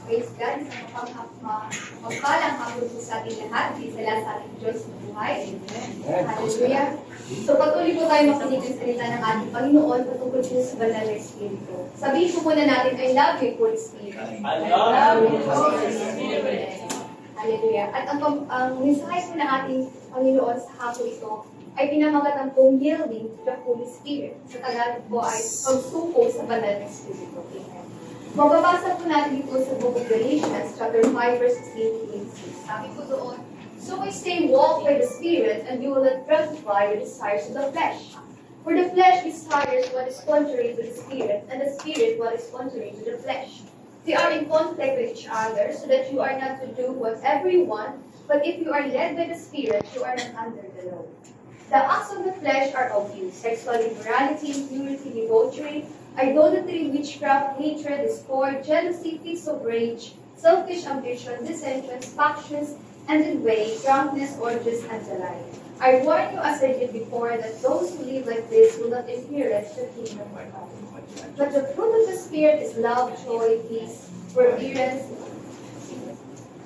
Praise God sa mapagpalang hapon po sa ating lahat. Isala sa ating Diyos na buhay. Hallelujah. So patuloy po tayo makinig ng salita ng ating Panginoon patungkol po sa banal na Espiritu. Sabihin po muna natin, I love you, Holy Spirit. I love you, Holy Spirit. Hallelujah. At ang mensahe po ng ating Panginoon sa hapon ito ay pinamagatan pong yielding to the Holy Spirit. Sa Tagalog po ay pagsuko sa banal na Espiritu. Amen. Mababasa po natin ito sa book of Galatians, chapter 5, verses 8 to 6. Sabi po doon, so I say, walk by the Spirit, and you will not gratify the desires of the flesh. For the flesh desires what is contrary to the Spirit, and the Spirit what is contrary to the flesh. They are in conflict with each other, so that you are not to do whatever you want, but if you are led by the Spirit, you are not under the law. The acts of the flesh are obvious: sexual immorality, impurity, debauchery, idolatry, witchcraft, hatred, discord, jealousy, fits of rage, selfish ambition, dissensions, factions, and envy, drunkenness, orgies, and the like. I warn you, as I did before, that those who live like this will not inherit the kingdom of God. But the fruit of the Spirit is love, joy, peace, forbearance,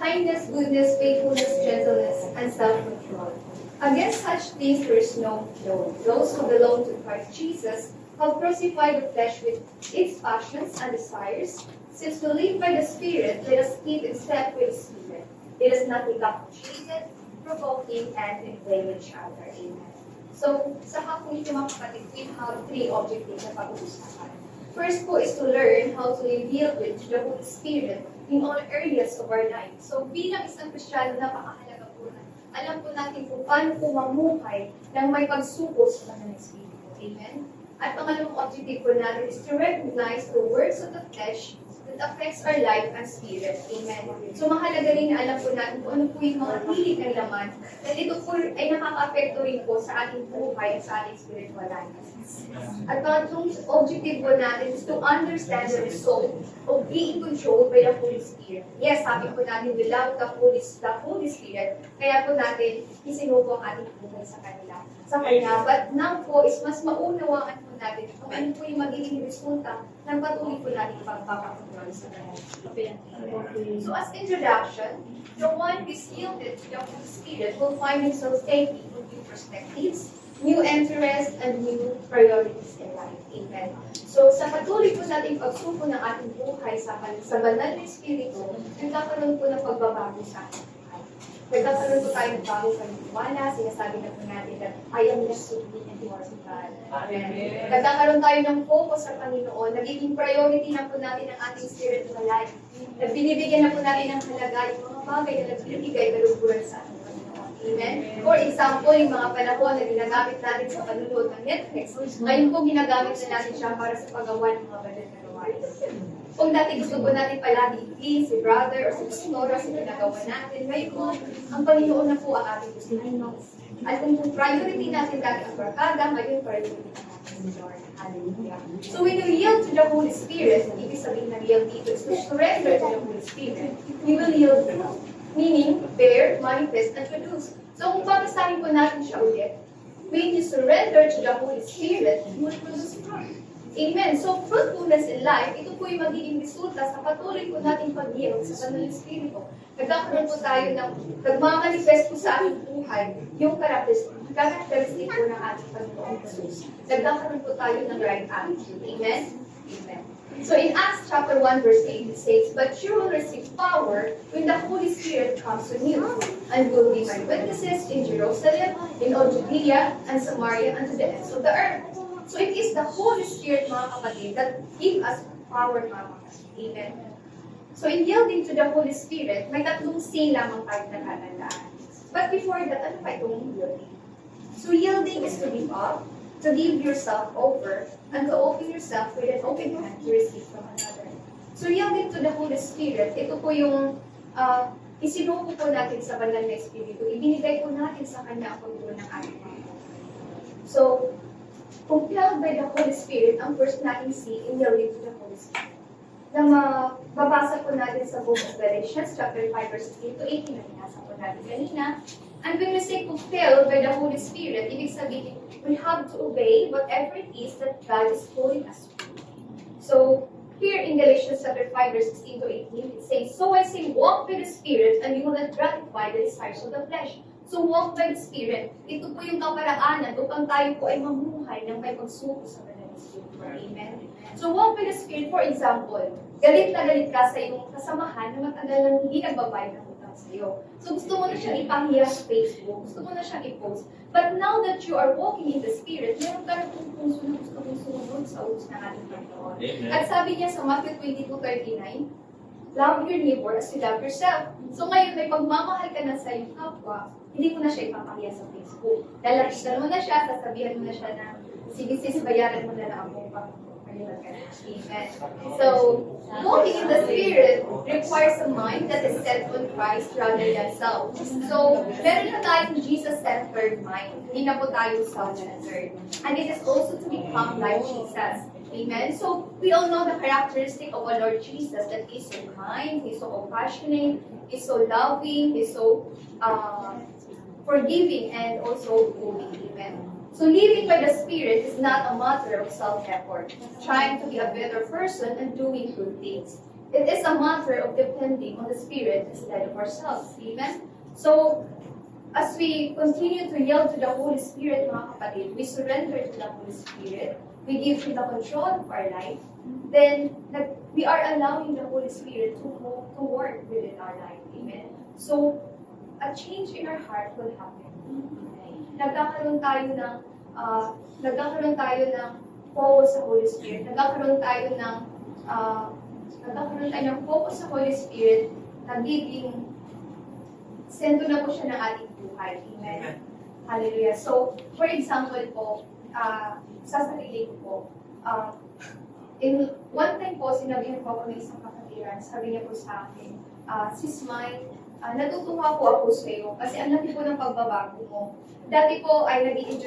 kindness, goodness, faithfulness, gentleness, and self-control. Against such things there is no law. Those who belong to Christ Jesus have crucified the flesh with its passions and desires. Since we live by the Spirit, let us keep in step with the Spirit. Let us not become conceited, provoking, and envy each other. Amen. So, sa hapon ito mga kapatid, we have three objectives na pag-uusapan. First po is to learn how to live yielded to the Holy Spirit in all areas of our life. So, bilang isang Kristiyano, napakahalaga po na alam po natin kung paano po mamuhay ng may pagsuko sa banal na Espiritu. Amen? At pangalawang objective po natin is to recognize the works of the flesh that affects our life and spirit. Amen. So mahalaga rin na alam po natin kung ano po yung mga hilig ng laman dahil ito po ay nakaka-apekto rin po sa ating buhay at sa ating spiritual life. At pangatlong objective po natin is to understand the result of being controlled by the Holy Spirit. Yes, sabi po natin, we love the Holy Spirit. Kaya po natin isinubo ang ating buhay sa kanila. But now po is mas maunawaan po natin kung ano po yung magiging resulta ng patuloy po natin pagpapakontrol sa kanila. So as introduction, the one who is yielded to the Holy Spirit will find himself taking new perspectives, new interests, and new priorities in life. Amen. So, sa patuloy po natin pagsuko ng ating buhay sa banal na Espiritu, nagkakaroon po ng pagbabago sa ating buhay. Nagkakaroon po tayo ng bago sa paniniwala, sinasabi na po natin that I am less to be and towards God. Amen. Nagkakaroon tayo ng focus sa Panginoon, nagiging priority na po natin ang ating spiritual life. Binibigyan na po natin ng halaga yung mga bagay na nagbibigay kalungkuran sa ating Panginoon. Amen? For example, yung mga panahon na ginagamit natin sa panunood ng Netflix, ngayon po ginagamit na natin siya para sa paggawa ng mga banal na gawain. Kung dati gusto po natin palagi i-please si brother o si pastora sa ginagawa natin, ngayon po, ang Panginoon na po ang ating gustuhin. At kung priority natin dati ang barkada, ngayon priority natin si Lord. Hallelujah. So when you yield to the Holy Spirit, ibig sabihin na yield dito is to surrender to the Holy Spirit, we will yield fruit. Meaning, bear, manifest, and produce. So kung papasahin po natin siya ulit, when you surrender to the Holy Spirit, you will produce fruit. Amen. So fruitfulness in life, ito po yung magiging resulta sa patuloy po nating pag-yield sa banal na Espiritu. Nagkakaroon po tayo ng, nagmamanifest po sa ating buhay, yung characteristic po ng ating Panginoon Jesus. Nagkakaroon po tayo ng right attitude. Amen? Amen. So in Acts chapter 1 verse 8 it says, but you will receive power when the Holy Spirit comes on you, and will be my witnesses in Jerusalem, in all Judea, and Samaria, and to the ends of the earth. So it is the Holy Spirit, mga kapatid, that give us power, mga kapatid. Amen. So in yielding to the Holy Spirit, may tatlong C lamang tayo natatandaan. But before that, ano pa itong yielding? So yielding is to give up, to give yourself over, and to open yourself with an open hand to receive from another. So yielding to the Holy Spirit, ito po yung isinuko po natin sa banal na Espiritu. Ibinigay po natin sa Kanya ang pagbuo ng ating mga. So, compelled by the Holy Spirit, ang first natin see in yielding to the Holy Spirit. Na mababasa po natin sa book of Galatians, chapter 5, verses 8 to 18, na binasa po natin kanina. And when we say compelled by the Holy Spirit, ibig sabihin, we have to obey whatever it is that God is calling us to. So, here in Galatians chapter 5, verse 16 to 18, it says, "So I say, walk by the Spirit, and you will not gratify the desires of the flesh." So walk by the Spirit. Ito po yung kaparaanan upang tayo po ay mamuhay ng may pagsuko sa Banal na Espiritu. Amen? So walk by the Spirit, for example, galit na galit ka sa iyong kasamahan na matagal nang hindi nagbabayad ng utang sa iyo. So gusto mo na siyang ipahiya sa Facebook, gusto mo na siyang i-post. But now that you are walking in the Spirit, meron ka rin kung puso na gusto mong sumunod sa utos ng ating Panginoon. Amen. At sabi niya sa Matthew 22:39, love your neighbor as you love yourself. So ngayon, may pagmamahal ka na sa iyong kapwa, hindi mo na siya ipapahiya sa Facebook. Lalapitan mo na siya, sasabihan mo na siya na, sige sis, bayaran mo na lang akong pangaliwan ka na. Amen. So, walking in the Spirit requires a mind that is set on Christ rather than self. So, meron na tayong Jesus-centered mind. Hindi na po tayo self-centered. And it is also to become like Jesus. Amen. So we all know the characteristic of our Lord Jesus, that He's so kind, He's so compassionate, He's so loving, He's so forgiving, and also holy. Amen. So living by the Spirit is not a matter of self-effort, trying to be a better person and doing good things. It is a matter of depending on the Spirit instead of ourselves. Amen. So as we continue to yield to the Holy Spirit, mga kapatid, we surrender to the Holy Spirit, we give Him the control of our life, then we are allowing the Holy Spirit to work within our life. Amen. So, a change in our heart will happen. Nagkakaroon tayo ng focus sa Holy Spirit. Nagkakaroon tayo ng focus sa Holy Spirit, nagiging sento na po siya ng ating buhay. Amen. Hallelujah. So, for example po, sa sarili ko po, in one time po, sinabihan po ako ng isang kapatiran, sabi niya po sa akin, Sis Mai, natutuwa po ako sa iyo kasi ang laki po ng pagbabago mo. Dati po ay nag-enjoy